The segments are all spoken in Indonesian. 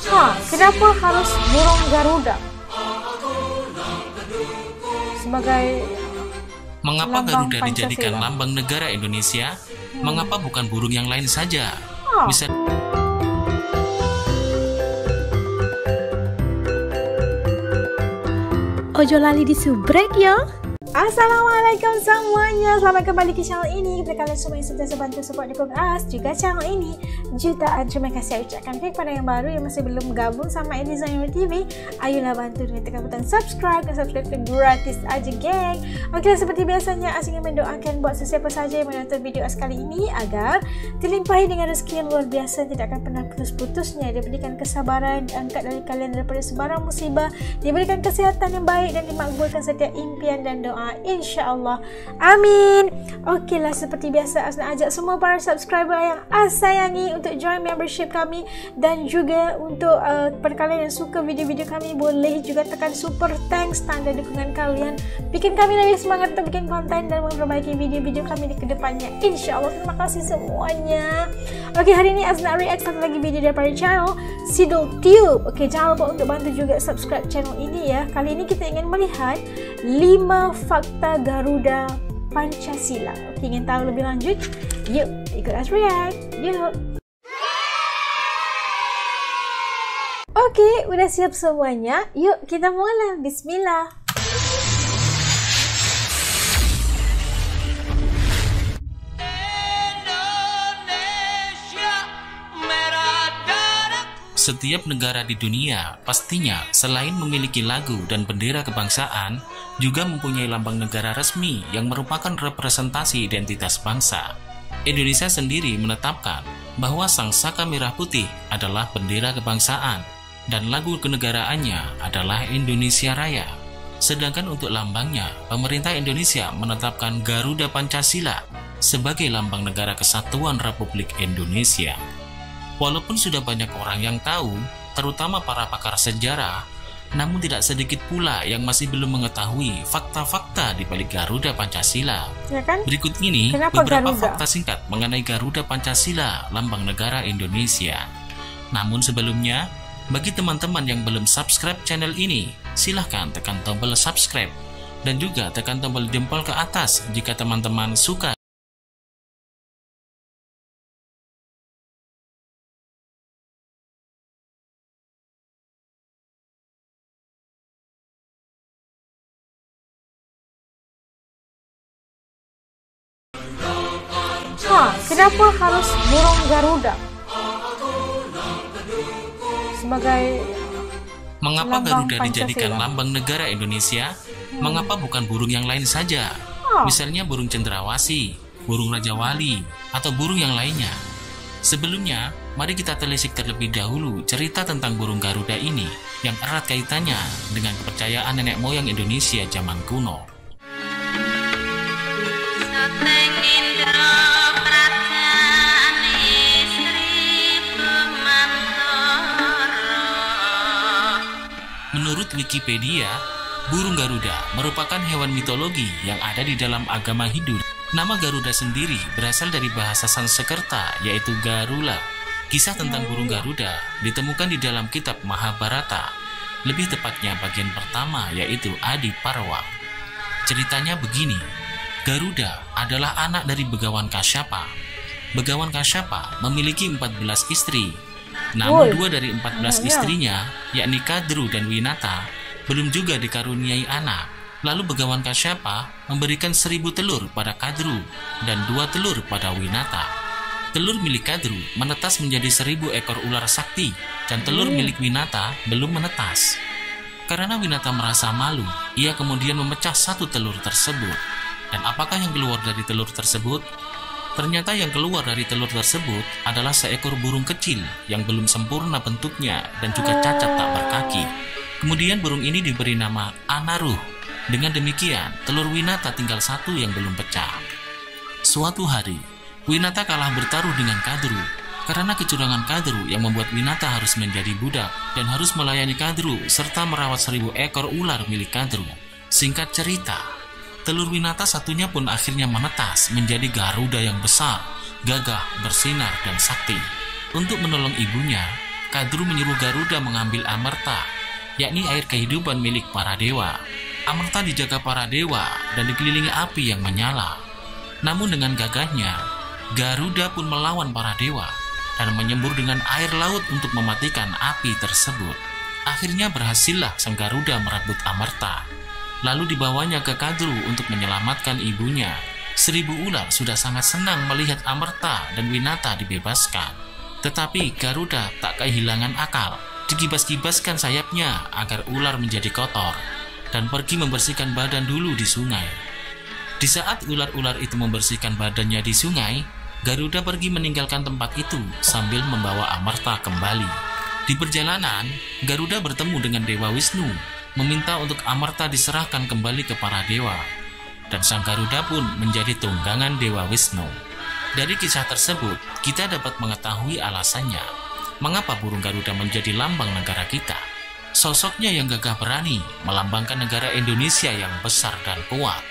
Kenapa harus burung Garuda sebagai Mengapa lambang Garuda dijadikan Pancasila? lambang negara Indonesia? Mengapa bukan burung yang lain saja? Bisa Ojo lali disubrek ya. Assalamualaikum semuanya, selamat kembali ke channel ini. Kepada kalian semua yang sudah bantu support dukung us juga channel ini, jutaan terima kasih saya ucapkan kepada yang baru yang masih belum gabung sama Designer TV. Ayolah bantu dengan tekan butang subscribe, dan subscribe itu gratis aja geng. Oke, seperti biasanya As ingin mendoakan buat sesiapa saja yang menonton video As kali ini agar dilimpahi dengan rezeki yang luar biasa, tidak akan pernah putus-putusnya, diberikan kesabaran, diangkat dari kalian daripada sebarang musibah, diberikan kesehatan yang baik dan dimakbulkan setiap impian dan doa, insya-Allah. Amin. Okeylah, seperti biasa As nak ajak semua para subscriber yang As sayangi untuk join membership kami, dan juga untuk kepada kalian yang suka video-video kami boleh juga tekan super thanks, tanda dukungan kalian bikin kami lebih semangat untuk bikin konten dan memperbaiki video-video kami di kedepannya, insya-Allah. Terima kasih semuanya. Okey, hari ini As nak react satu lagi video daripada channel Sidul Tube. Okey, jangan lupa untuk bantu juga subscribe channel ini ya. Kali ini kita ingin melihat 5 fakta Garuda Pancasila. Okey, ingin tahu lebih lanjut? Yuk, ikut As react. Yuk. Okey, udah siap semuanya? Yuk, kita mula. Bismillah. Setiap negara di dunia pastinya selain memiliki lagu dan bendera kebangsaan, juga mempunyai lambang negara resmi yang merupakan representasi identitas bangsa. Indonesia sendiri menetapkan bahwa sang saka merah putih adalah bendera kebangsaan dan lagu kenegaraannya adalah Indonesia Raya. Sedangkan untuk lambangnya, pemerintah Indonesia menetapkan Garuda Pancasila sebagai lambang negara kesatuan Republik Indonesia. Walaupun sudah banyak orang yang tahu, terutama para pakar sejarah, namun tidak sedikit pula yang masih belum mengetahui fakta-fakta di balik Garuda Pancasila. Ya kan? Berikut ini Kenapa beberapa Garuda? fakta singkat mengenai Garuda Pancasila, lambang negara Indonesia. Namun sebelumnya, bagi teman-teman yang belum subscribe channel ini, silahkan tekan tombol subscribe dan juga tekan tombol jempol ke atas jika teman-teman suka. Kenapa harus burung Garuda sebagai Mengapa lambang Garuda dijadikan Pancasila? lambang negara Indonesia? Mengapa bukan burung yang lain saja? Misalnya burung cendrawasih, burung Raja Wali, atau burung yang lainnya. Sebelumnya, mari kita telisik terlebih dahulu cerita tentang burung Garuda ini yang erat kaitannya dengan kepercayaan nenek moyang Indonesia zaman kuno. Menurut Wikipedia, burung Garuda merupakan hewan mitologi yang ada di dalam agama Hindu. Nama Garuda sendiri berasal dari bahasa Sanskerta, yaitu Garula. Kisah tentang burung Garuda ditemukan di dalam kitab Mahabharata, lebih tepatnya bagian pertama, yaitu Adi Parwa. Ceritanya begini, Garuda adalah anak dari Begawan Kasyapa. Begawan Kasyapa memiliki 14 istri. Namun 2 dari 14 istrinya, yakni Kadru dan Winata, belum juga dikaruniai anak. Lalu Begawan Kasyapa memberikan 1000 telur pada Kadru dan 2 telur pada Winata. Telur milik Kadru menetas menjadi 1000 ekor ular sakti, dan telur milik Winata belum menetas. Karena Winata merasa malu, ia kemudian memecah 1 telur tersebut. Dan apakah yang keluar dari telur tersebut? Ternyata yang keluar dari telur tersebut adalah seekor burung kecil yang belum sempurna bentuknya dan juga cacat tak berkaki. Kemudian burung ini diberi nama Anaruh. Dengan demikian, telur Winata tinggal 1 yang belum pecah. Suatu hari, Winata kalah bertaruh dengan Kadru. Karena kecurangan Kadru yang membuat Winata harus menjadi budak dan harus melayani Kadru serta merawat 1000 ekor ular milik Kadru. Singkat cerita, telur Winata satunya pun akhirnya menetas menjadi Garuda yang besar, gagah, bersinar, dan sakti. Untuk menolong ibunya, Kadru menyuruh Garuda mengambil amerta, yakni air kehidupan milik para dewa. Amerta dijaga para dewa dan dikelilingi api yang menyala. Namun dengan gagahnya, Garuda pun melawan para dewa dan menyembur dengan air laut untuk mematikan api tersebut. Akhirnya berhasillah sang Garuda merebut amerta. Lalu dibawanya ke Kadru untuk menyelamatkan ibunya. 1000 ular sudah sangat senang melihat amerta dan Winata dibebaskan. Tetapi Garuda tak kehilangan akal. Dikibas-kibaskan sayapnya agar ular menjadi kotor dan pergi membersihkan badan dulu di sungai. Di saat ular-ular itu membersihkan badannya di sungai, Garuda pergi meninggalkan tempat itu sambil membawa amerta kembali. Di perjalanan, Garuda bertemu dengan Dewa Wisnu, meminta untuk amerta diserahkan kembali ke para dewa. Dan sang Garuda pun menjadi tunggangan Dewa Wisnu. Dari kisah tersebut, kita dapat mengetahui alasannya mengapa burung Garuda menjadi lambang negara kita. Sosoknya yang gagah berani melambangkan negara Indonesia yang besar dan kuat.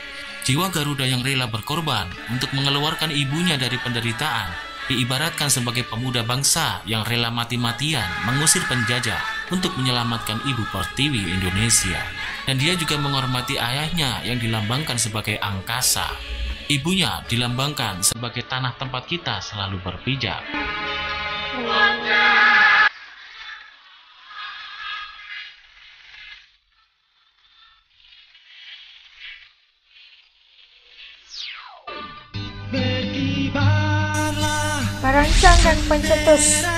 Jiwa Garuda yang rela berkorban untuk mengeluarkan ibunya dari penderitaan diibaratkan sebagai pemuda bangsa yang rela mati-matian mengusir penjajah untuk menyelamatkan ibu pertiwi Indonesia. Dan dia juga menghormati ayahnya yang dilambangkan sebagai angkasa. Ibunya dilambangkan sebagai tanah tempat kita selalu berpijak. Perancang dan pencetus.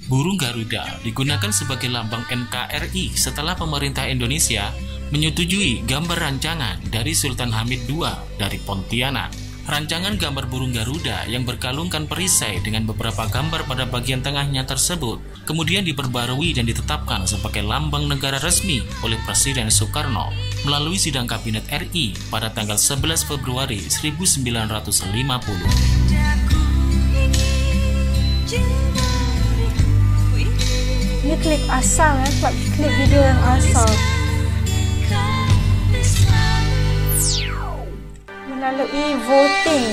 Burung Garuda digunakan sebagai lambang NKRI setelah pemerintah Indonesia menyetujui gambar rancangan dari Sultan Hamid II dari Pontianak. Rancangan gambar burung Garuda yang berkalungkan perisai dengan beberapa gambar pada bagian tengahnya tersebut kemudian diperbarui dan ditetapkan sebagai lambang negara resmi oleh Presiden Soekarno melalui sidang Kabinet RI pada tanggal 11 Februari 1950. Ini klip asal ya, klip video yang asal. Melalui voting.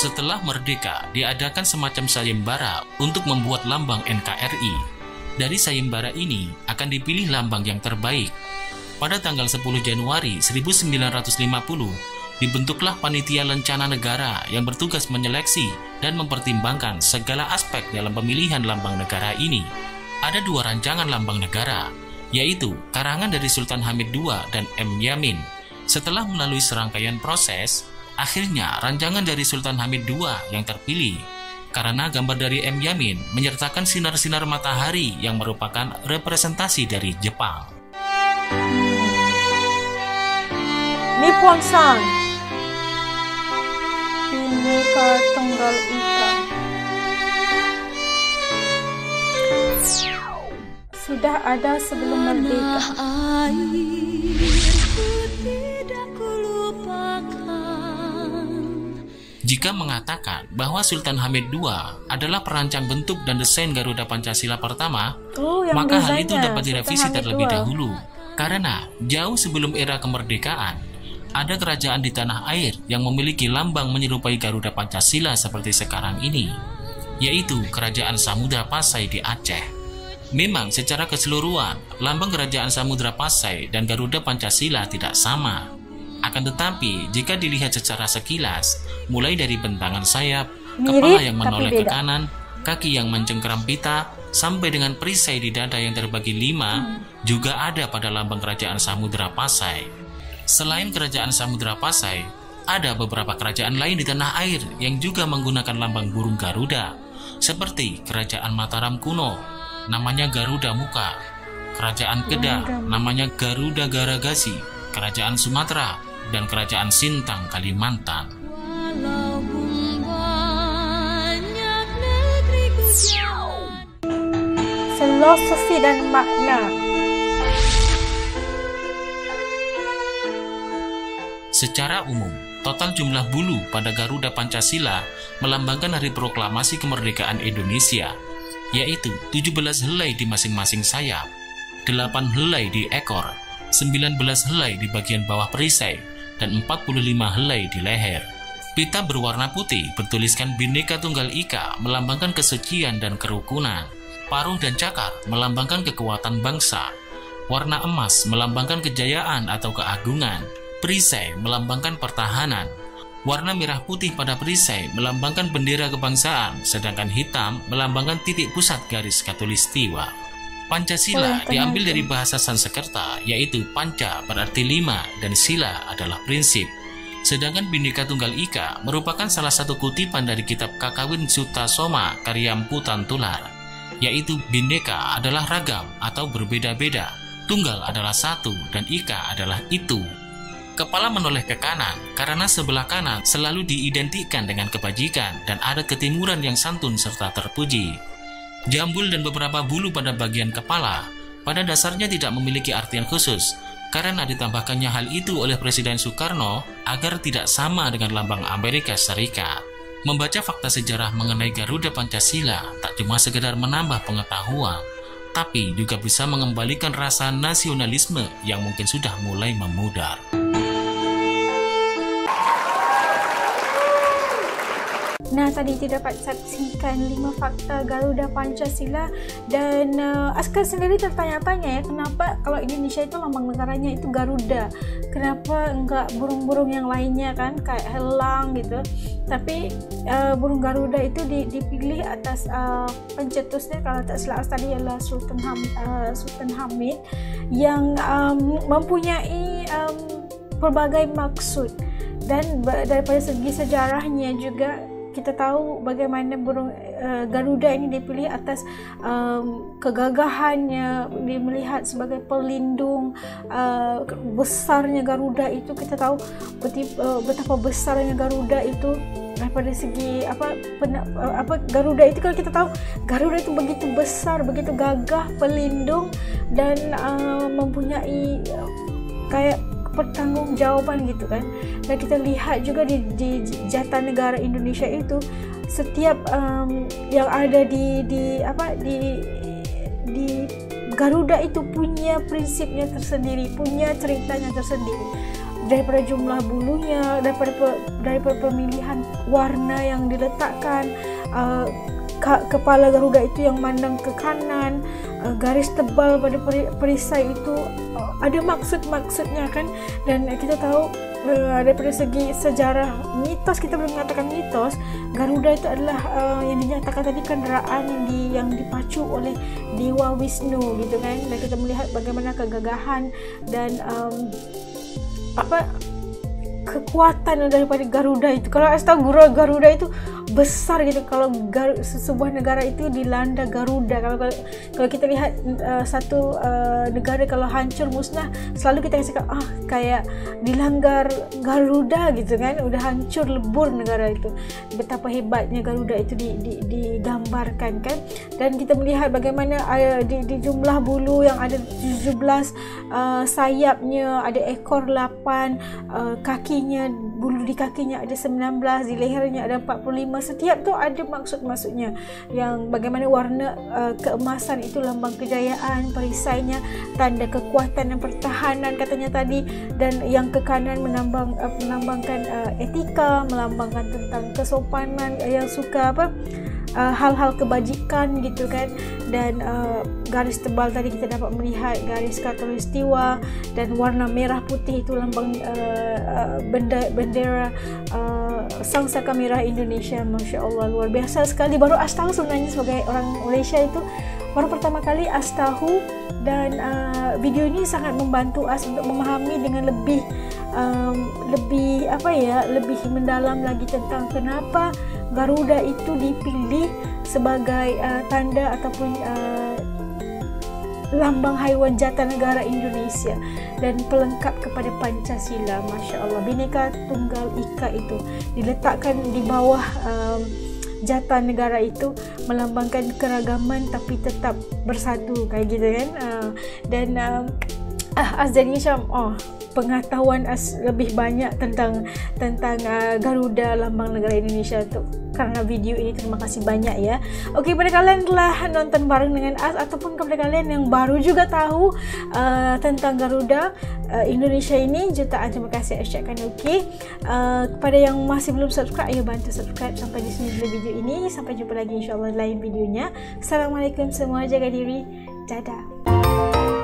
Setelah merdeka, diadakan semacam sayembara untuk membuat lambang NKRI. Dari sayembara ini akan dipilih lambang yang terbaik. Pada tanggal 10 Januari 1950, dibentuklah Panitia Lencana Negara yang bertugas menyeleksi dan mempertimbangkan segala aspek dalam pemilihan lambang negara ini. Ada 2 rancangan lambang negara, yaitu karangan dari Sultan Hamid II dan M. Yamin. Setelah melalui serangkaian proses, akhirnya rancangan dari Sultan Hamid II yang terpilih, karena gambar dari M. Yamin menyertakan sinar-sinar matahari yang merupakan representasi dari Jepang. Nippon San. Bhinneka Tunggal Ika. Sudah ada sebelum merdeka. Jika mengatakan bahwa Sultan Hamid II adalah perancang bentuk dan desain Garuda Pancasila pertama, maka hal itu dapat direvisi terlebih dahulu. Karena jauh sebelum era kemerdekaan, ada kerajaan di tanah air yang memiliki lambang menyerupai Garuda Pancasila seperti sekarang ini, yaitu Kerajaan Samudra Pasai di Aceh. Memang secara keseluruhan, lambang Kerajaan Samudra Pasai dan Garuda Pancasila tidak sama. Akan tetapi, jika dilihat secara sekilas, mulai dari bentangan sayap, kepala yang menoleh ke kanan, kaki yang mencengkeram pita, sampai dengan perisai di dada yang terbagi 5, juga ada pada lambang Kerajaan Samudra Pasai. Selain Kerajaan Samudra Pasai, ada beberapa kerajaan lain di tanah air yang juga menggunakan lambang burung Garuda, seperti Kerajaan Mataram kuno, namanya Garuda Muka, Kerajaan Kedah, namanya Garuda Garagasi, Kerajaan Sumatera, dan Kerajaan Sintang Kalimantan. Filosofi dan makna. Secara umum, total jumlah bulu pada Garuda Pancasila melambangkan hari proklamasi kemerdekaan Indonesia, yaitu 17 helai di masing-masing sayap, 8 helai di ekor, 19 helai di bagian bawah perisai, dan 45 helai di leher. Pita berwarna putih bertuliskan Bhinneka Tunggal Ika melambangkan kesucian dan kerukunan. Paruh dan cakar melambangkan kekuatan bangsa. Warna emas melambangkan kejayaan atau keagungan. Perisai melambangkan pertahanan. Warna merah putih pada perisai melambangkan bendera kebangsaan, sedangkan hitam melambangkan titik pusat garis khatulistiwa. Pancasila diambil dari bahasa Sanskerta, yaitu panca berarti 5 dan sila adalah prinsip. Sedangkan Bhinneka Tunggal Ika merupakan salah satu kutipan dari kitab Kakawin Sutta Soma karya Mpu Tantular, yaitu Bhinneka adalah ragam atau berbeda-beda, tunggal adalah satu, dan Ika adalah itu. Kepala menoleh ke kanan karena sebelah kanan selalu diidentikan dengan kebajikan dan adat ketimuran yang santun serta terpuji. Jambul dan beberapa bulu pada bagian kepala pada dasarnya tidak memiliki artian khusus karena ditambahkannya hal itu oleh Presiden Soekarno agar tidak sama dengan lambang Amerika Serikat. Membaca fakta sejarah mengenai Garuda Pancasila tak cuma sekedar menambah pengetahuan, tapi juga bisa mengembalikan rasa nasionalisme yang mungkin sudah mulai memudar. Nah, tadi kita dapat saksikan 5 fakta Garuda Pancasila dan Askar sendiri tertanya-tanya ya, kenapa kalau Indonesia itu lambang negaranya itu Garuda, kenapa enggak burung-burung yang lainnya kan kayak helang gitu. Tapi burung Garuda itu dipilih atas pencetusnya, kalau tak salah tadi adalah Sultan Hamid yang mempunyai berbagai maksud, dan daripada segi sejarahnya juga kita tahu bagaimana burung Garuda ini dipilih atas kegagahannya, melihat sebagai pelindung. Besarnya Garuda itu, kita tahu betapa besarnya Garuda itu daripada segi Garuda itu, kalau kita tahu Garuda itu begitu besar, begitu gagah, pelindung, dan mempunyai kayak pertanggungjawaban gitu kan. Dan kita lihat juga di Jata Negara Indonesia itu, setiap yang ada di Garuda itu punya prinsipnya tersendiri, punya ceritanya tersendiri, daripada jumlah bulunya, daripada pemilihan warna yang diletakkan, kepala Garuda itu yang mandang ke kanan, garis tebal pada perisai itu ada maksud-maksudnya kan. Dan kita tahu daripada segi sejarah mitos, kita boleh mengatakan mitos, Garuda itu adalah yang dinyatakan tadi kenderaan yang dipacu oleh Dewa Wisnu gitu kan. Dan kita melihat bagaimana kegagahan dan kekuatan daripada Garuda itu. Kalau saya tahu Garuda itu besar gitu. Kalau sebuah negara itu dilanda Garuda, kalau kita lihat satu negara kalau hancur musnah, selalu kita cakap kayak dilanggar Garuda gitu kan, udah hancur lebur negara itu. Betapa hebatnya Garuda itu digambarkan kan. Dan kita melihat bagaimana di jumlah bulu yang ada 17, sayapnya ada ekor 8, kakinya, bulu di kakinya ada 19, di lehernya ada 45. Setiap tu ada maksud-maksudnya, yang bagaimana warna keemasan itu lambang kejayaan, perisainya tanda kekuatan dan pertahanan katanya tadi, dan yang ke kanan melambangkan etika, melambangkan tentang kesopanan, yang suka hal-hal kebajikan gitu kan. Dan garis tebal tadi kita dapat melihat garis khatulistiwa, dan warna merah putih itu lambang bendera Sangsaka Merah Indonesia. Masya Allah, luar biasa sekali. Baru As tahu sebenarnya, sebagai orang Malaysia itu baru pertama kali As tahu, dan video ini sangat membantu As untuk memahami dengan lebih mendalam lagi tentang kenapa Garuda itu dipilih sebagai tanda ataupun lambang haiwan jata negara Indonesia dan pelengkap kepada Pancasila. Masya Allah, Bhinneka Tunggal Ika itu diletakkan di bawah jata negara itu, melambangkan keragaman tapi tetap bersatu kayak gitu kan. Dan As jadi macam pengetahuan As lebih banyak tentang Garuda, lambang negara Indonesia tu. karena video ini. Terima kasih banyak ya. Oke, pada kalian telah nonton bareng dengan As, ataupun kepada kalian yang baru juga tahu tentang Garuda Indonesia ini, jutaan terima kasih ucapkan. Oke, kepada yang masih belum subscribe, ayo bantu subscribe sampai di sini dulu video ini. Sampai jumpa lagi insyaAllah lain videonya. Assalamualaikum semua, jaga diri, dadah.